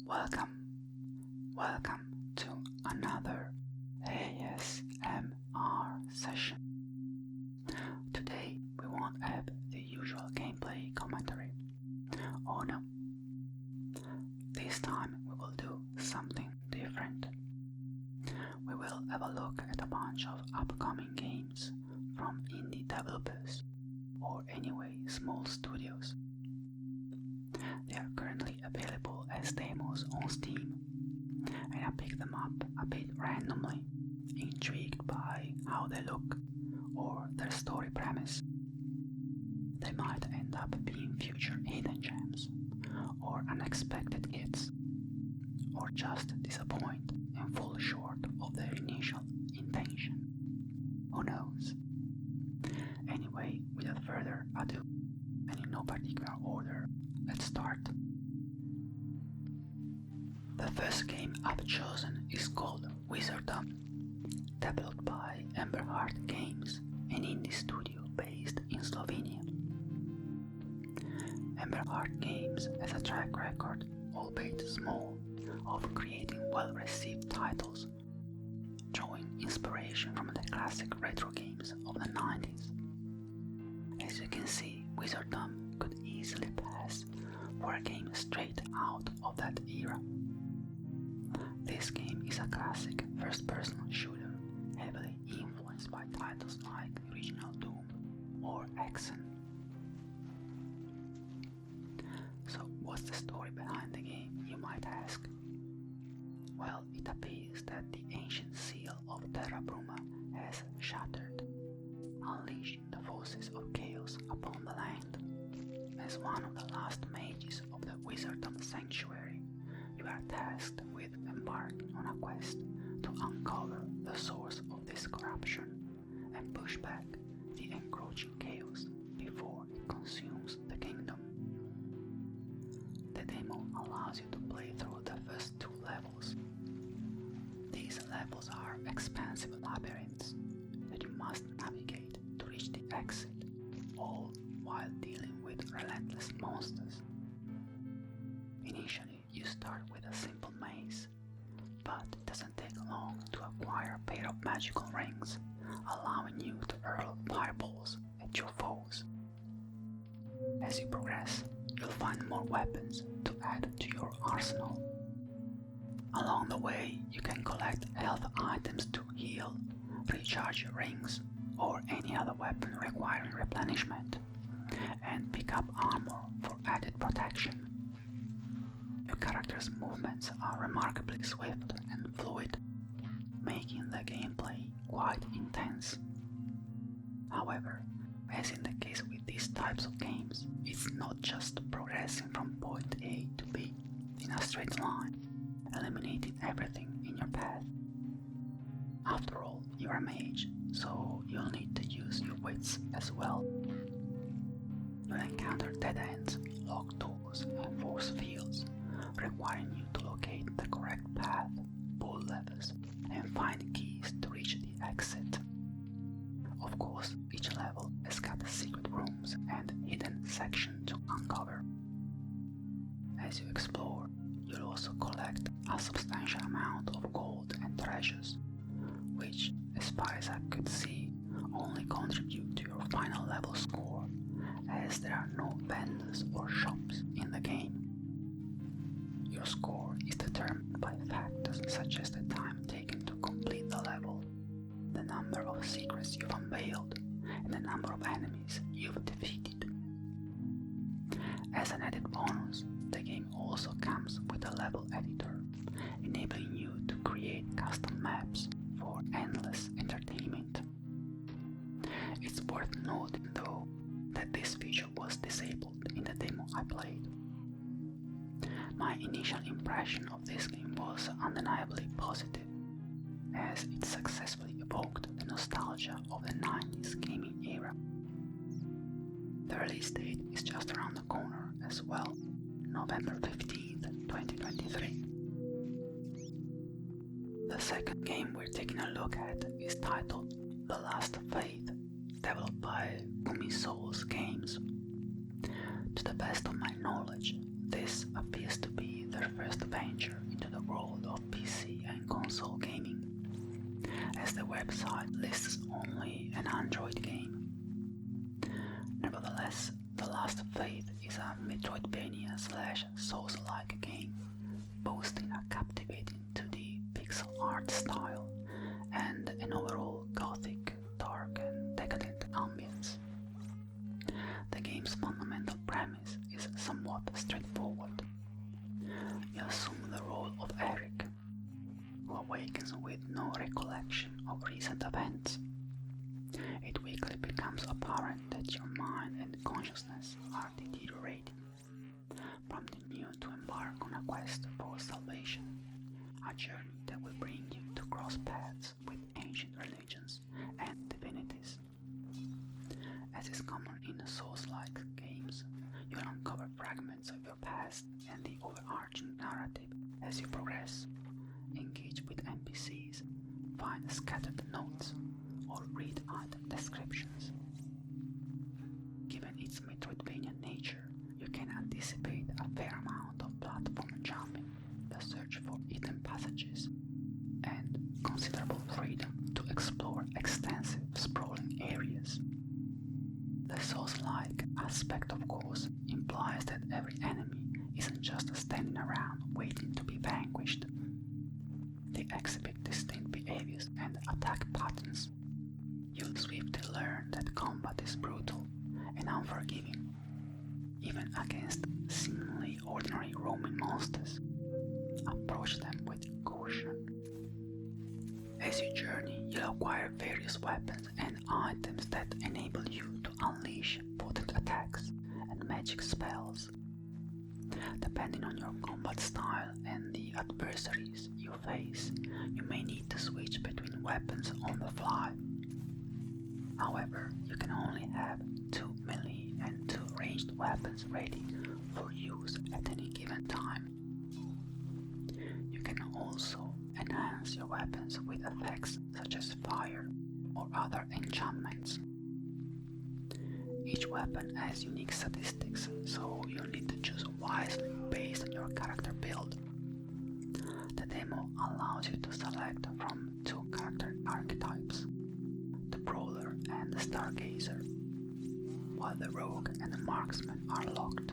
Welcome to another ASMR session. Today we won't have the usual gameplay commentary. Oh no. This time we will do something different. We will have a look at a bunch of upcoming games from indie developers, or anyway small studios. They are currently available as demos on Steam, and I picked them up a bit randomly, intrigued by how they look or their story premise. They might end up being future hidden gems, or unexpected hits, or just disappoint and fall short of their initial intention. Who knows? Anyway, without further ado, and in no particular order, let's start. The first game I've chosen is called Wizordum, developed by Heart Games, an indie studio based in Slovenia. Heart Games has a track record, albeit small, of creating well-received titles, drawing inspiration from the classic retro games of the 90s. As you can see, Wizordum could easily pass for a game straight out of that era. This game is a classic first-person shooter, heavily influenced by titles like the original Doom or Exen. So what's the story behind the game, you might ask? Well, it appears that the ancient seal of Terra Bruma has shattered, unleashing the forces of chaos upon the land. As one of the last mages of the Wizordum Sanctuary, you are tasked with embarking on a quest to uncover the source of this corruption and push back the encroaching chaos before it consumes the kingdom. The demo allows you to play through the first 2 levels. These levels are expansive labyrinths that you must navigate to reach the exit, all while dealing with relentless monsters. Initially, you start with a simple maze, but it doesn't take long to acquire a pair of magical rings, allowing you to hurl fireballs at your foes. As you progress, you'll find more weapons to add to your arsenal. Along the way, you can collect health items to heal, recharge your rings, or any other weapon requiring replenishment, and pick up armor for added protection. Your character's movements are remarkably swift and fluid, making the gameplay quite intense. However, as in the case with these types of games, it's not just progressing from point A to B in a straight line, eliminating everything in your path. After all, you're a mage, so you'll need to use your wits as well. You'll encounter dead ends, locked doors, and force fields, requiring you to locate the correct path, pull levers, and find keys to reach the exit. Of course, each level has got secret rooms and hidden sections to uncover. As you explore, you'll also collect a substantial amount of gold and treasures, which, as far as I could see, only contribute to your final level score, as there are no vendors or shops in the game. Your score is determined by factors such as the time taken to complete the level, the number of secrets you've unveiled, and the number of enemies you've defeated. As an added bonus, the game also comes with a level editor, enabling you to create custom maps for endless entertainment. It's worth noting, though, that this feature was disabled in the demo I played. My initial impression of this game was undeniably positive, as it successfully evoked the nostalgia of the 90s gaming era. The release date is just around the corner as well, November 15th, 2023. The second game we're taking a look at is titled The Last Faith, developed by Gumi Souls Games. To the best of my knowledge, this appears to be their first venture as the website lists only an Android game. Nevertheless, The Last Faith is a Metroidvania/Souls-like game, boasting a captivating 2D pixel art style and an overall gothic, dark and decadent ambience. The game's fundamental premise is somewhat straightforward. You assume the role of Eric, who awakens with no recollection of recent events. It quickly becomes apparent that your mind and consciousness are deteriorating, prompting you to embark on a quest for salvation, a journey that will bring you to cross paths with ancient religions and divinities. As is common in Souls-like games, you'll uncover fragments of your past and the overarching narrative as you progress. Engage with NPCs, find scattered notes, or read item descriptions. Given its Metroidvania nature, you can anticipate a fair amount of platform jumping, the search for hidden passages, and considerable freedom to explore extensive sprawling areas. The Souls-like aspect, of course, implies that every enemy isn't just standing around waiting to be vanquished. They exhibit distinct behaviors and attack patterns. You'll swiftly learn that combat is brutal and unforgiving, even against seemingly ordinary roaming monsters. Approach them with caution. As you journey, you'll acquire various weapons and items that enable you to unleash potent attacks and magic spells. Depending on your combat style and the adversaries you face, you may need to switch between weapons on the fly. However, you can only have 2 melee and 2 ranged weapons ready for use at any given time. You can also enhance your weapons with effects such as fire or other enchantments. Each weapon has unique statistics, so you'll need to choose wisely based on your character build. The demo allows you to select from 2 character archetypes, the Brawler and the Stargazer, while the Rogue and the Marksman are locked.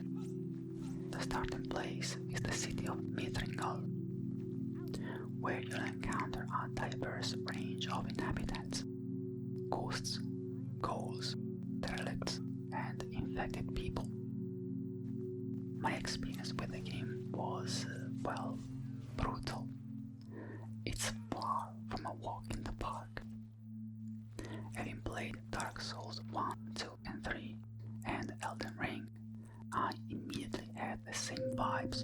The starting place is the city of Mithringal, where you'll encounter a diverse range of inhabitants, ghosts, ghouls, derelicts, and infected people. My experience with the game was, brutal. It's far from a walk in the park. Having played Dark Souls 1, 2, and 3, and Elden Ring, I immediately had the same vibes.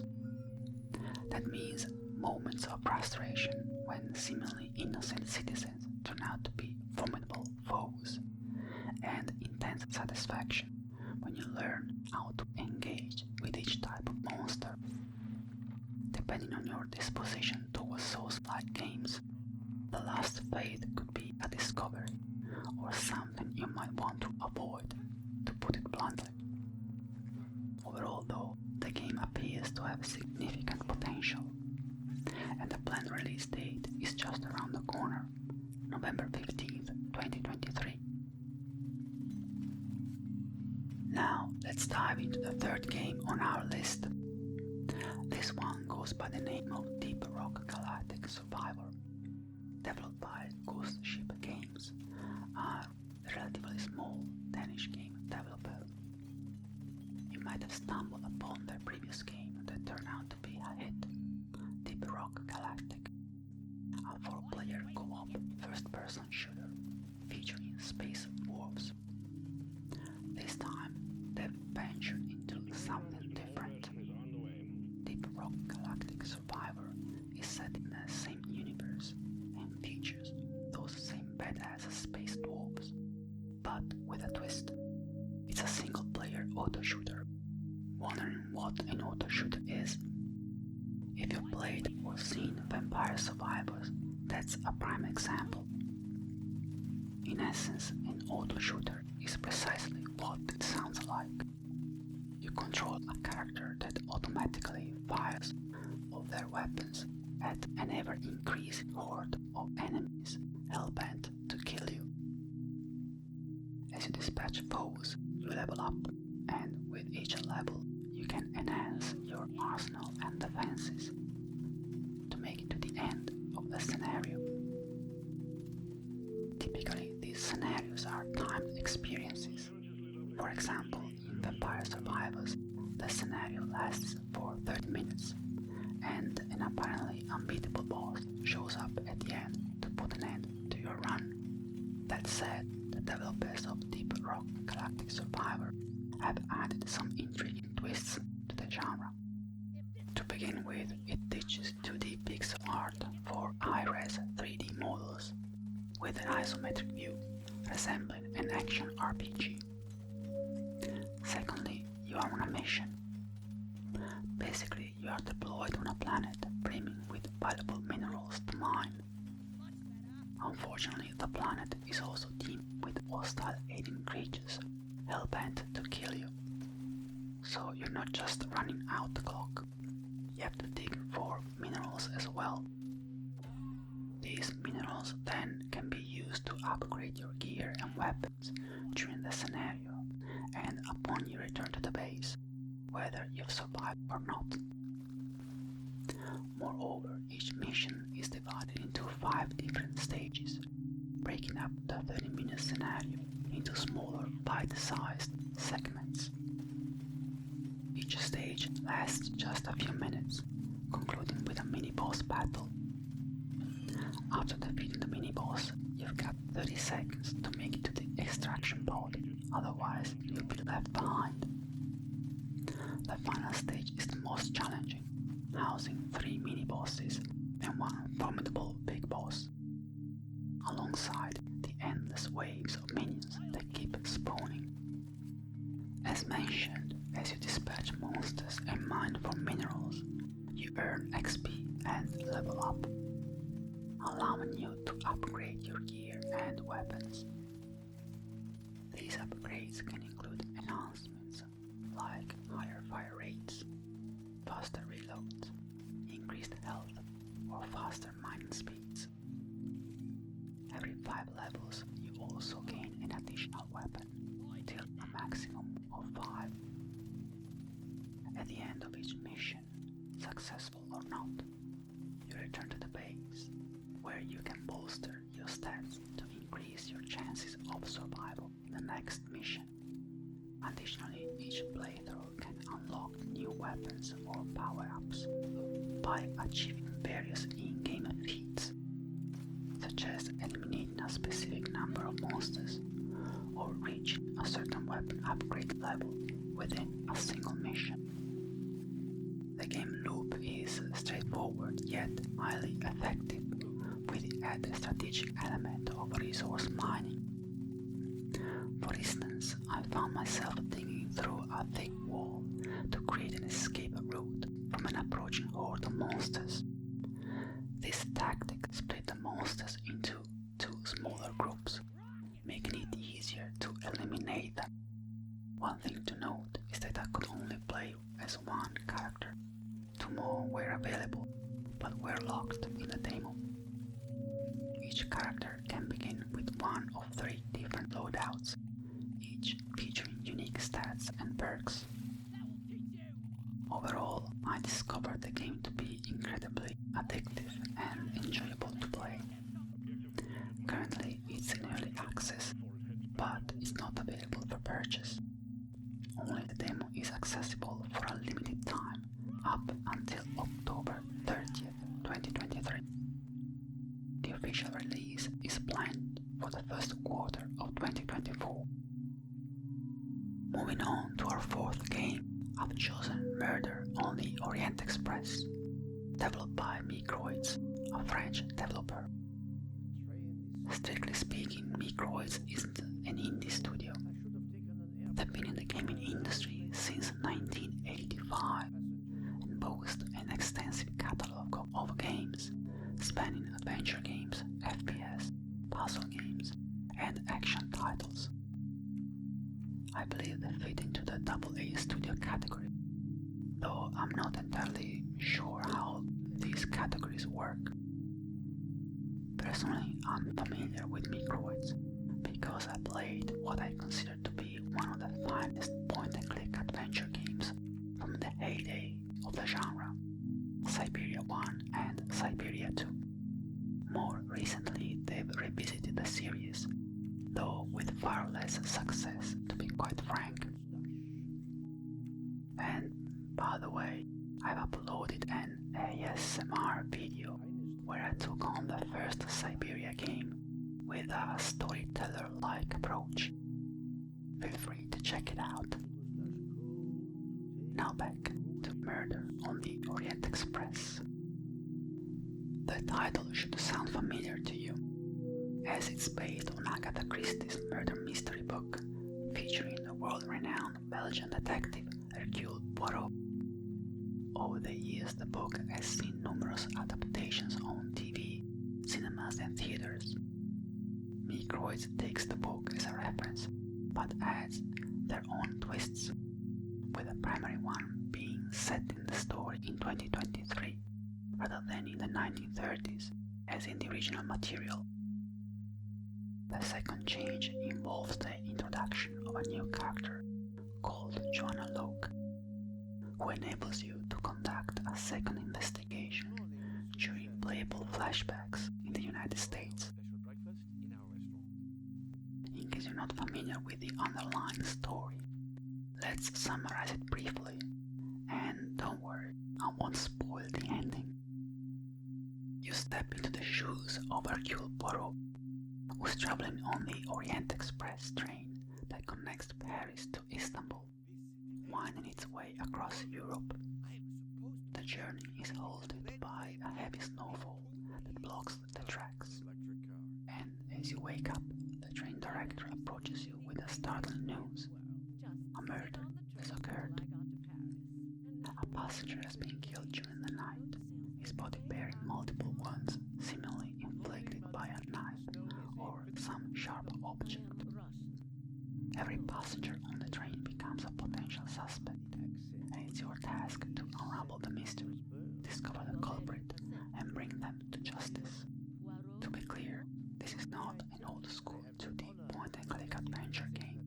That means moments of frustration when seemingly innocent citizens turn out to be formidable foes, and intense satisfaction when you learn how to engage with each type of monster. Depending on your disposition towards Souls-like games, The Last Faith could be a discovery, or something you might want to avoid, to put it bluntly. Overall though, the game appears to have significant potential, and the planned release date is just around the corner, November 15th, 2023. Now, let's dive into the third game on our list. This one goes by the name of Deep Rock Galactic Survivor, developed by Ghost Ship Games, a relatively small Danish game developer. You might have stumbled upon their previous game that turned out to be a hit, Deep Rock Galactic, a 4-player co-op first-person shooter featuring space dwarves. This time, they've ventured into something different. Deep Rock Galactic Survivor is set in the same universe and features those same badass space dwarves, but with a twist. It's a single-player auto-shooter. Wondering what an auto-shooter is? If you've played or seen Vampire Survivors, that's a prime example. In essence, an auto-shooter is precisely what it sounds like. You control a character that automatically fires all their weapons at an ever-increasing horde of enemies hell-bent to kill you. As you dispatch foes, you level up, and with each level, you can enhance your arsenal and defenses to make it to the end of the scenario. Typically, these scenarios are timed experiences. For example, in Vampire Survivors, the scenario lasts for 30 minutes, and an apparently unbeatable boss shows up at the end to put an end to your run. That said, the developers of Deep Rock Galactic Survivor have added some intriguing twists to the genre. To begin with, it teaches 2D pixel art for high-res 3D models with an isometric view resembling an action RPG. Secondly, you are on a mission. Basically, you are deployed on a planet brimming with valuable minerals to mine. Unfortunately, the planet is also teemed with hostile alien creatures hell-bent to kill you. So you're not just running out the clock, you have to dig for minerals as well. These minerals then can be used to upgrade your gear and weapons during the scenario and upon your return to the base, whether you've survived or not. Moreover, each mission is divided into 5 different stages, breaking up the 30-minute scenario into smaller bite-sized segments. Each stage lasts just a few minutes, concluding with a mini-boss battle. After defeating the mini-boss, you've got 30 seconds to make it to the extraction pod, otherwise you'll be left behind. The final stage is the most challenging, housing 3 mini-bosses and 1 formidable big boss, alongside the endless waves of minions that keep spawning. As mentioned, as you dispatch monsters and mine for minerals, you earn XP and level up, allowing you to upgrade your gear and weapons. These upgrades can include enhancements like higher fire rates, faster reloads, increased health, or faster mining speeds. Every 5 levels, you also gain an additional weapon, till a maximum of 5. At the end of each mission, successful or not, you return to the base, where you can bolster your stats to increase your chances of survival in the next mission. Additionally, each playthrough can unlock new weapons or power-ups by achieving various in-game feats, such as eliminating a specific number of monsters or reaching a certain weapon upgrade level within a single mission. The game loop is straightforward yet highly effective, with the added strategic element of resource mining. For instance, I found myself digging through a thick wall to create an escape route from an approaching horde of monsters. This tactic split the monsters into 2 smaller groups, making it easier to eliminate them. One thing to note is that I could only play as 1 character. 2 more were available, but were locked in the demo. Each character can begin with 1 of 3 different loadouts, each featuring unique stats and perks. Overall, I discovered the game to be incredibly addictive and enjoyable to play. Currently, it's in early access, but it's not available for purchase. Only the demo is accessible for a limited time, up until October 30th, 2023. The official release is planned for the first quarter of 2024. Moving on to our 4th game, I've chosen Murder on the Orient Express, developed by Microids, a French developer. Strictly speaking, Microids isn't an indie studio. They've been in the gaming industry since 1985 and boast an extensive catalog of games spanning adventure games, FPS, puzzle games, and action titles. I believe they fit into the AA studio category, though I'm not entirely sure how these categories work. Personally, unfamiliar with microids because I played what I consider to be one of the finest point-and-click adventure games from the heyday of the genre, Siberia 1 and Siberia 2. More recently, they've revisited the series, though with far less success, to be quite frank. And by the way, I've uploaded an ASMR video where I took on the first Siberia game with a storyteller-like approach. Feel free to check it out. Now back to Murder on the Orient Express. The title should sound familiar to you, as it's based on Agatha Christie's murder mystery book featuring the world-renowned Belgian detective Hercule Poirot. Over the years, the book has seen numerous adaptations on TV, cinemas and theaters. Microids takes the book as a reference, but adds their own twists, with the primary one being set in the story in 2023 rather than in the 1930s as in the original material. The second change involves the introduction of a new character called Joanna Locke, who enables you to conduct a second investigation during playable flashbacks in the United States. In case you're not familiar with the underlying story, let's summarize it briefly, and don't worry, I won't spoil the ending. You step into the shoes of Hercule Poirot, who's traveling on the Orient Express train that connects Paris to Istanbul, winding its way across Europe. The journey is halted by a heavy snowfall that blocks the tracks, and as you wake up, the train director approaches you with the startling news. A murder has occurred. A passenger has been killed during the night, his body bearing multiple wounds seemingly inflicted by a knife or some sharp object. Every passenger on the train becomes a potential suspect, and it's your task to unravel the mystery, discover the culprit, and bring them to justice. To be clear, this is not an old-school 2D point-and-click adventure game.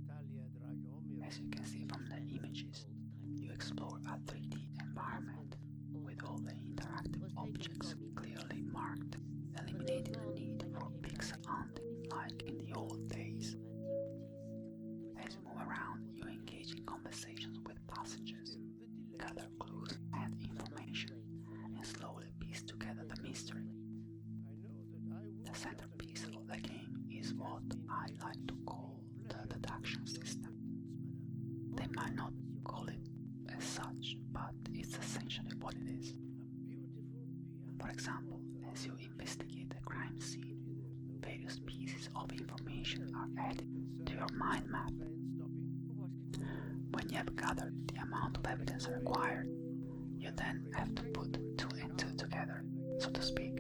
As you can see from the images, you explore a 3D environment with all the interactive objects clearly marked, eliminating the need for pixel hunting like in the old days. As you move around, you engage in conversations with passengers, gather clues and information, and slowly piece together the mystery. The centerpiece of the game is what I like to call the deduction system. They might not call it as such, but it's essentially what it is. For example, as you investigate a crime scene, various pieces of information are added to your mind map. When you have gathered the amount of evidence required, you then have to put two and two together, so to speak,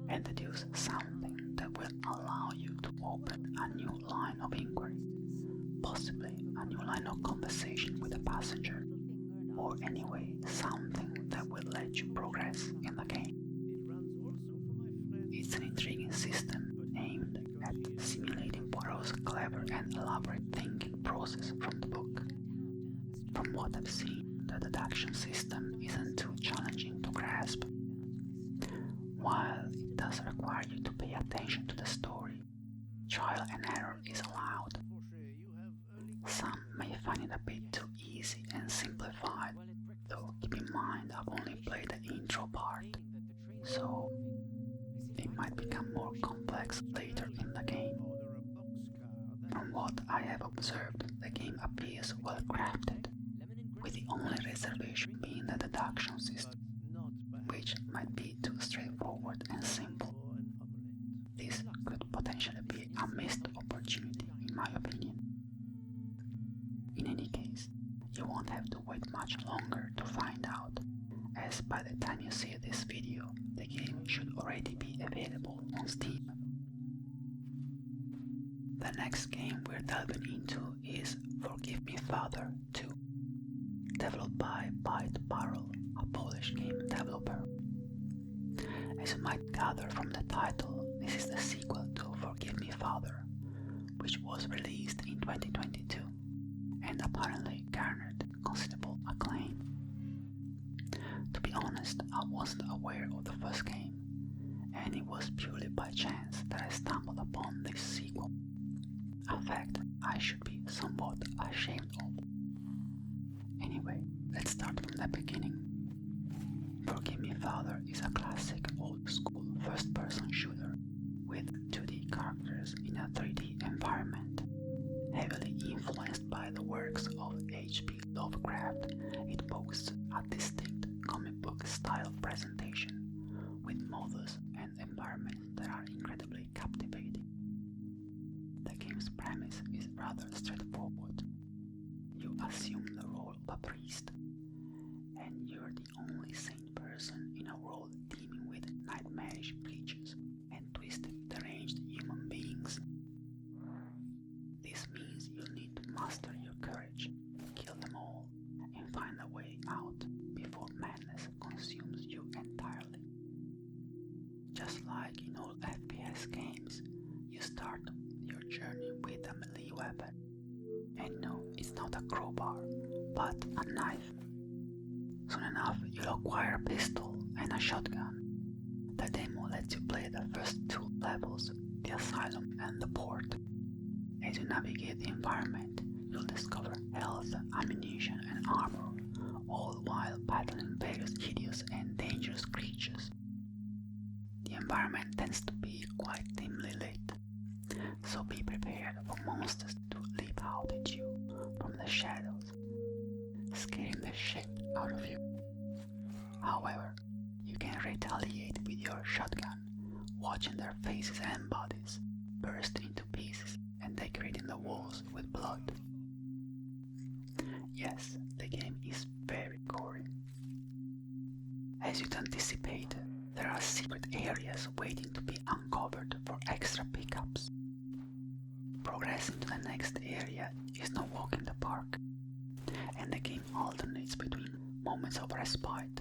and deduce something that will allow you to open a new line of inquiry, possibly a new line of conversation with a passenger, or anyway something that will let you progress in the game. It's an intriguing system aimed at simulating Poirot's clever and elaborate thinking process from the book. From what I've seen, the deduction system isn't too challenging to grasp. While it does require you to pay attention to the story, trial and error is allowed. Some may find it a bit too easy and simplified, though keep in mind I've only played the intro part, so it might become more complex later in the game. From what I have observed, the game appears well crafted, with the only reservation being the deduction system, which might be too straightforward and simple. This could potentially be a missed opportunity in my opinion. In any case, you won't have to wait much longer to find out, as by the time you see this video, the game should already be available on Steam. The next game we're delving into is Forgive Me Father 2, developed by Byte Barrel, a Polish game developer. As you might gather from the title, this is the sequel to Forgive Me Father, which was released in 2022 and apparently garnered considerable acclaim. To be honest, I wasn't aware of the first game, and it was purely by chance that I stumbled upon this sequel, a fact I should be somewhat ashamed of. Anyway, let's start from the beginning. Forgive Me Father is a classic old-school first-person shooter with 2D characters in a 3D environment. Heavily influenced by the works of H.P. Lovecraft, it boasts a distinct comic book style presentation with models and environments that are incredibly captivating. The game's premise is rather straightforward. You assume the role of a priest, and you're the only sane person in a world teeming with nightmarish creatures and twisted, deranged human beings. This means you'll need to master your courage, kill them all, and find a way out before madness consumes you entirely. Just like in all FPS games, you start your journey with a melee weapon. And no, it's not a crowbar, but a knife. Soon enough, you'll acquire a pistol and a shotgun. The demo lets you play the first two levels, the asylum and the port. As you navigate the environment, you'll discover health, ammunition and armor, all while battling various hideous and dangerous creatures. The environment tends to be quite dimly lit, so be prepared for monsters to leap out at you from the shadows, scaring the shit out of you. However, you can retaliate with your shotgun, watching their faces and bodies burst into pieces and decorating the walls with blood. Yes, the game is very gory. As you'd anticipate, there are secret areas waiting to be uncovered for extra pickups. Progressing to the next area is no walk in the park, and the game alternates between moments of respite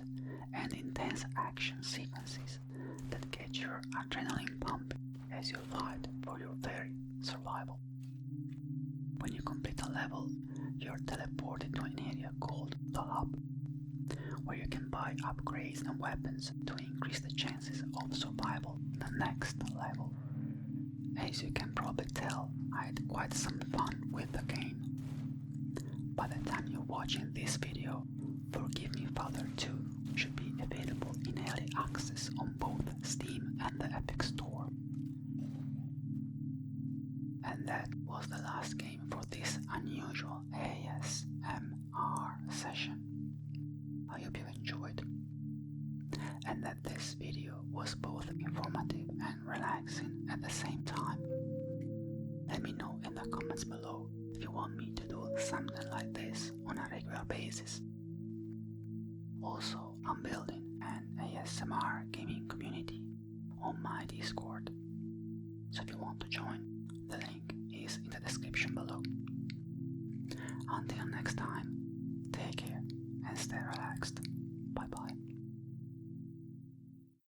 and intense action sequences that get your adrenaline pumping as you fight for your very survival. When you complete a level, you're teleported to an area called the Hub, where you can buy upgrades and weapons to increase the chances of survival in the next level. As you can probably tell, I had quite some fun with the game. By the time you're watching this video, Forgive Me Father 2 should be available in early access on both Steam and the Epic Store. And that was the last game for this unusual ASMR session. I hope you enjoyed, and that this video was both informative and relaxing at the same time. Let me know in the comments below if you want me to do something like this on a regular basis. Also, I'm building an ASMR gaming community on my Discord, so if you want to join, the link is in the description below. Until next time, take care and stay relaxed.